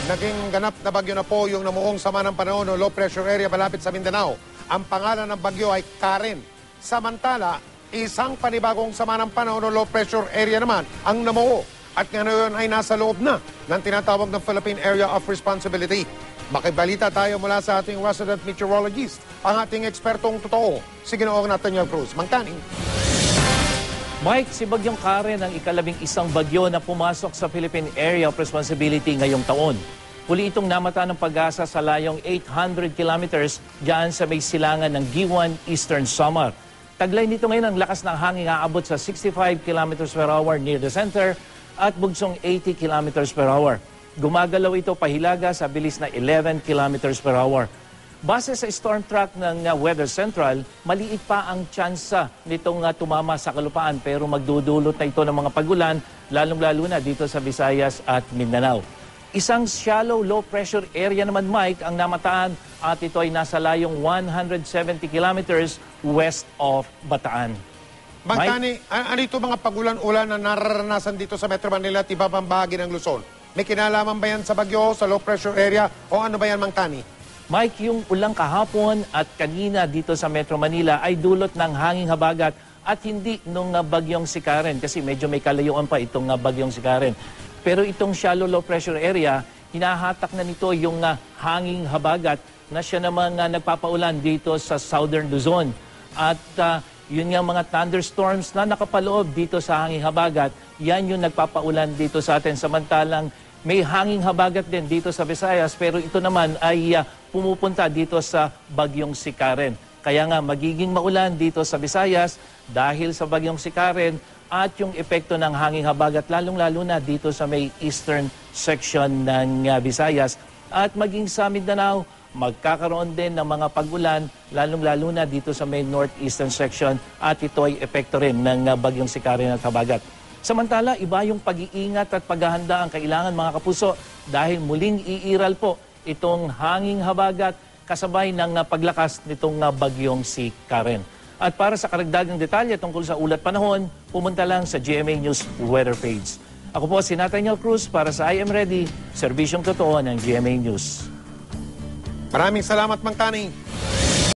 Naging ganap na bagyo na po yung namuong sama ng panahon o low pressure area malapit sa Mindanao. Ang pangalan ng bagyo ay Karen. Samantala, isang panibagong sama ng panahon o low pressure area naman ang namuo. At ngayon ay nasa loob na ng tinatawag ng Philippine Area of Responsibility. Makibalita tayo mula sa ating resident meteorologist, ang ating ekspertong totoo, si Ginoong Nathaniel Cruz. Mangkaning. Mike, si Bagyong Karen ang ika-11 bagyo na pumasok sa Philippine Area of Responsibility ngayong taon. Huli itong namata ng pag-asa sa layong 800 kilometers dyan sa may silangan ng Giwan, Eastern Samar. Taglay nito ngayon ang lakas ng hangin aabot sa 65 kilometers per hour near the center at bugsong 80 kilometers per hour. Gumagalaw ito pahilaga sa bilis na 11 kilometers per hour. Base sa storm track ng Weather Central, maliit pa ang tsansa nitong tumama sa kalupaan pero magdudulot na ito ng mga pagulan, lalong-lalo na dito sa Visayas at Mindanao. Isang shallow low pressure area naman, Mike, ang namataan at ito ay nasa layong 170 kilometers west of Bataan. Mangkani, ano ito mga pagulan-ulan na nararanasan dito sa Metro Manila at iba pang bahagi ng Luzon? May kinalaman ba yan sa bagyo, sa low pressure area o ano ba yan, Mangkani? Mike, yung ulang kahapon at kanina dito sa Metro Manila ay dulot ng hanging habagat at hindi nung bagyong si Karen kasi medyo may kalayuan pa itong bagyong si Karen. Pero itong shallow low pressure area, hinahatak na nito yung hanging habagat na siya namang nagpapaulan dito sa Southern Luzon. At yun nga mga thunderstorms na nakapaloob dito sa hanging habagat, yan yung nagpapaulan dito sa atin. Samantalang may hanging habagat din dito sa Visayas pero ito naman ay pumupunta dito sa bagyong si Karen. Kaya nga magiging maulan dito sa Visayas dahil sa bagyong si Karen at yung epekto ng hanging habagat lalong-lalo na dito sa may eastern section ng Visayas. At maging sa Mindanao, magkakaroon din ng mga pag-ulan lalong-lalo na dito sa may northeastern section at ito ay epekto rin ng bagyong si Karen at habagat. Samantala, iba yung pag-iingat at paghahanda ang kailangan mga kapuso dahil muling iiral po itong hanging habagat kasabay ng paglakas nitong bagyong si Karen. At para sa karagdagang detalye tungkol sa ulat panahon, pumunta lang sa GMA News weather page. Ako po si Nathaniel Cruz para sa I Am Ready, serbisyong totoo ng GMA News. Maraming salamat, Mangkani.